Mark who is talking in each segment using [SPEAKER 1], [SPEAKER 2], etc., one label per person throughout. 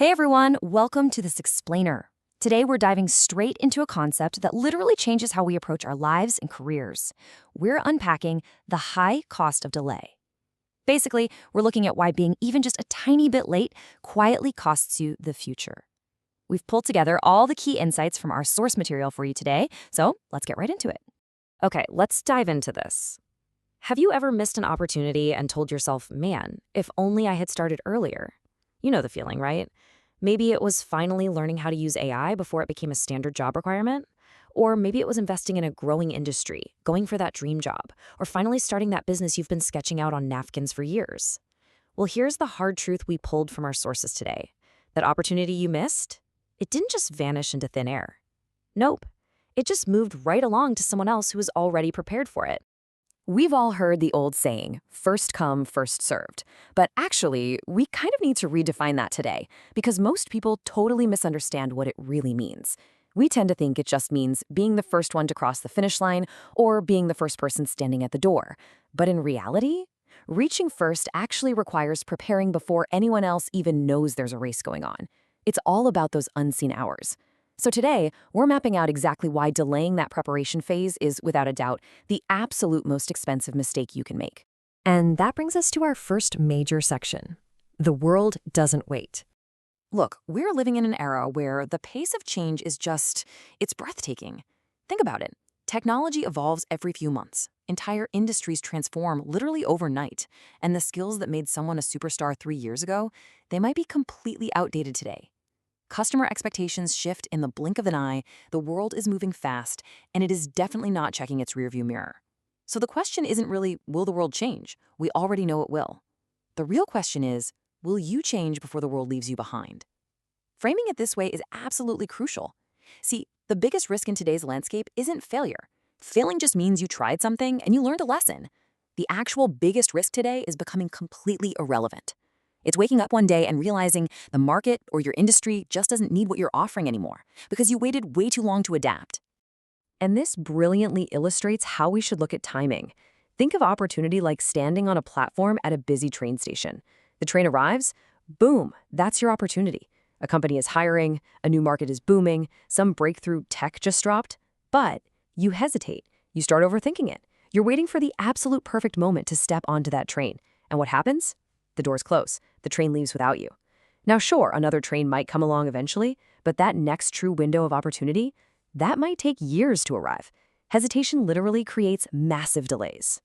[SPEAKER 1] Hey everyone, welcome to this explainer. Today we're diving straight into a concept that literally changes how we approach our lives and careers. We're unpacking the high cost of delay. Basically, we're looking at why being even just a tiny bit late quietly costs you the future. We've pulled together all the key insights from our source material for you today, so let's get right into it.
[SPEAKER 2] Okay, let's dive into this. Have you ever missed an opportunity and told yourself, man, if only I had started earlier? You know the feeling, right? Maybe it was finally learning how to use AI before it became a standard job requirement. Or maybe it was investing in a growing industry, going for that dream job, or finally starting that business you've been sketching out on napkins for years. Well, here's the hard truth we pulled from our sources today. That opportunity you missed, it didn't just vanish into thin air. Nope. It just moved right along to someone else who was already prepared for it.
[SPEAKER 1] We've all heard the old saying, first come, first served. But actually, we kind of need to redefine that today, because most people totally misunderstand what it really means. We tend to think it just means being the first one to cross the finish line or being the first person standing at the door. But in reality, reaching first actually requires preparing before anyone else even knows there's a race going on. It's all about those unseen hours. So today, we're mapping out exactly why delaying that preparation phase is, without a doubt, the absolute most expensive mistake you can make. And that brings us to our first major section. The world doesn't wait. Look, we're living in an era where the pace of change is it's breathtaking. Think about it. Technology evolves every few months. Entire industries transform literally overnight. And the skills that made someone a superstar 3 years ago, they might be completely outdated today. Customer expectations shift in the blink of an eye, the world is moving fast, and it is definitely not checking its rearview mirror. So the question isn't really, will the world change? We already know it will. The real question is, will you change before the world leaves you behind? Framing it this way is absolutely crucial. See, the biggest risk in today's landscape isn't failure. Failing just means you tried something and you learned a lesson. The actual biggest risk today is becoming completely irrelevant. It's waking up one day and realizing the market or your industry just doesn't need what you're offering anymore because you waited way too long to adapt. And this brilliantly illustrates how we should look at timing. Think of opportunity like standing on a platform at a busy train station. The train arrives, boom, that's your opportunity. A company is hiring, a new market is booming, some breakthrough tech just dropped. But you hesitate. You start overthinking it. You're waiting for the absolute perfect moment to step onto that train. And what happens? The doors close. The train leaves without you. Now, sure, another train might come along eventually, but that next true window of opportunity, that might take years to arrive. Hesitation literally creates massive delays.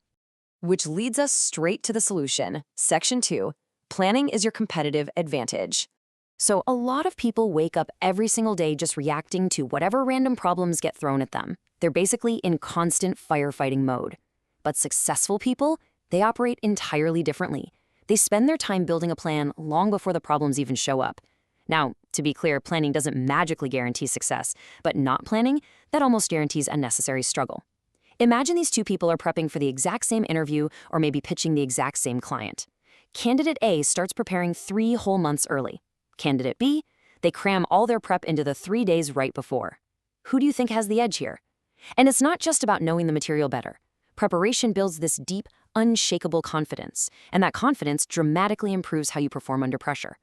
[SPEAKER 1] Which leads us straight to the solution. Section 2, planning is your competitive advantage. So a lot of people wake up every single day just reacting to whatever random problems get thrown at them. They're basically in constant firefighting mode. But successful people, they operate entirely differently. They spend their time building a plan long before the problems even show up. Now, to be clear, planning doesn't magically guarantee success, but not planning, that almost guarantees unnecessary struggle. Imagine these two people are prepping for the exact same interview or maybe pitching the exact same client. Candidate A starts preparing 3 whole months early. Candidate B, they cram all their prep into the 3 days right before. Who do you think has the edge here? And it's not just about knowing the material better. Preparation builds this deep, unshakable confidence, and that confidence dramatically improves how you perform under pressure.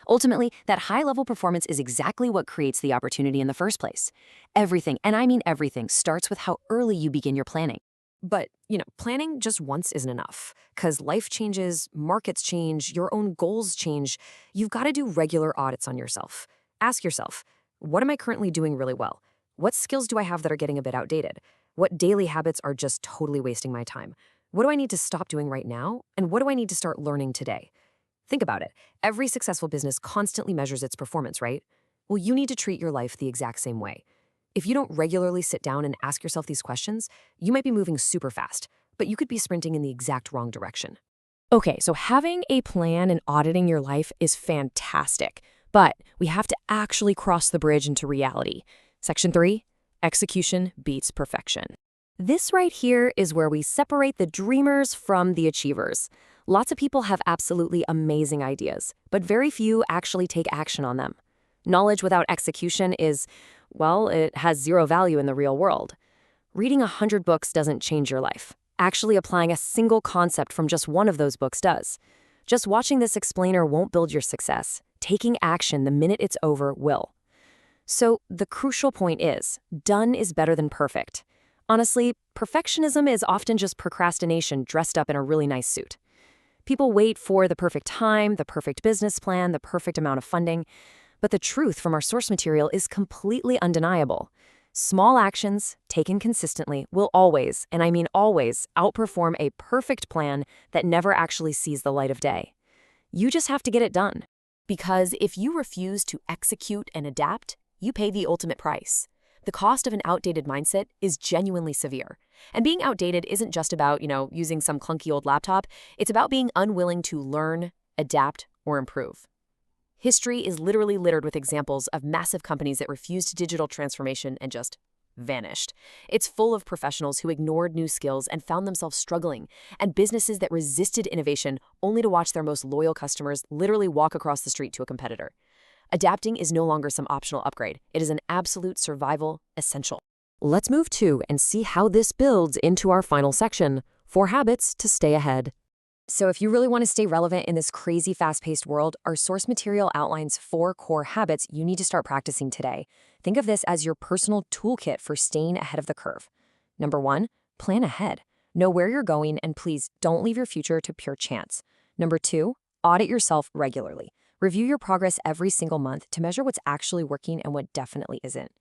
[SPEAKER 1] Ultimately, that high-level performance is exactly what creates the opportunity in the first place. Everything, and I mean everything, starts with how early you begin your planning. But, planning just once isn't enough, because life changes, markets change, your own goals change. You've got to do regular audits on yourself. Ask yourself, what am I currently doing really well? What skills do I have that are getting a bit outdated? What daily habits are just totally wasting my time? What do I need to stop doing right now? And what do I need to start learning today? Think about it. Every successful business constantly measures its performance, right? Well, you need to treat your life the exact same way. If you don't regularly sit down and ask yourself these questions, you might be moving super fast, but you could be sprinting in the exact wrong direction. Okay, so having a plan and auditing your life is fantastic, but we have to actually cross the bridge into reality. Section 3, execution beats perfection. This right here is where we separate the dreamers from the achievers. Lots of people have absolutely amazing ideas, but very few actually take action on them. Knowledge without execution is, well, it has zero value in the real world. Reading 100 books doesn't change your life. Actually applying a single concept from just one of those books does. Just watching this explainer won't build your success. taking action the minute it's over will. So the crucial point is, done is better than perfect. Honestly, perfectionism is often just procrastination dressed up in a really nice suit. People wait for the perfect time, the perfect business plan, the perfect amount of funding, but the truth from our source material is completely undeniable. Small actions, taken consistently, will always, and I mean always, outperform a perfect plan that never actually sees the light of day. You just have to get it done. Because if you refuse to execute and adapt, you pay the ultimate price. The cost of an outdated mindset is genuinely severe. And being outdated isn't just about, using some clunky old laptop. It's about being unwilling to learn, adapt, or improve. History is literally littered with examples of massive companies that refused digital transformation and just vanished. It's full of professionals who ignored new skills and found themselves struggling, and businesses that resisted innovation only to watch their most loyal customers literally walk across the street to a competitor. Adapting is no longer some optional upgrade. It is an absolute survival essential. Let's move to and see how this builds into our final section, 4 habits to stay ahead. So if you really want to stay relevant in this crazy fast-paced world, our source material outlines 4 core habits you need to start practicing today. Think of this as your personal toolkit for staying ahead of the curve. Number 1, plan ahead. Know where you're going, and please don't leave your future to pure chance. Number 2, audit yourself regularly. Review your progress every single month to measure what's actually working and what definitely isn't.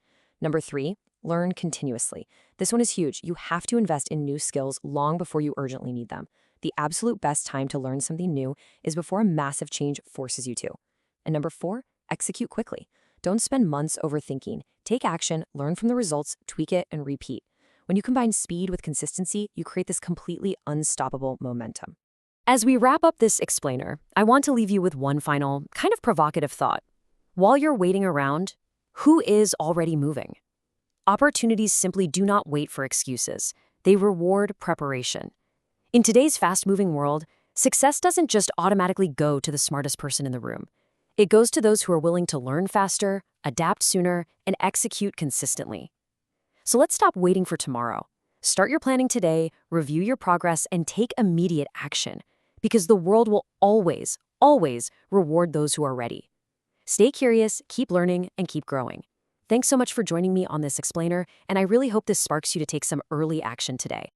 [SPEAKER 1] Number 3, learn continuously. This one is huge. You have to invest in new skills long before you urgently need them. The absolute best time to learn something new is before a massive change forces you to. And number 4, execute quickly. Don't spend months overthinking. Take action, learn from the results, tweak it, and repeat. When you combine speed with consistency, you create this completely unstoppable momentum. As we wrap up this explainer, I want to leave you with one final, kind of provocative thought. While you're waiting around, who is already moving? Opportunities simply do not wait for excuses. They reward preparation. In today's fast-moving world, success doesn't just automatically go to the smartest person in the room. It goes to those who are willing to learn faster, adapt sooner, and execute consistently. So let's stop waiting for tomorrow. Start your planning today, review your progress, and take immediate action. Because the world will always, always reward those who are ready. Stay curious, keep learning, and keep growing. Thanks so much for joining me on this explainer, and I really hope this sparks you to take some early action today.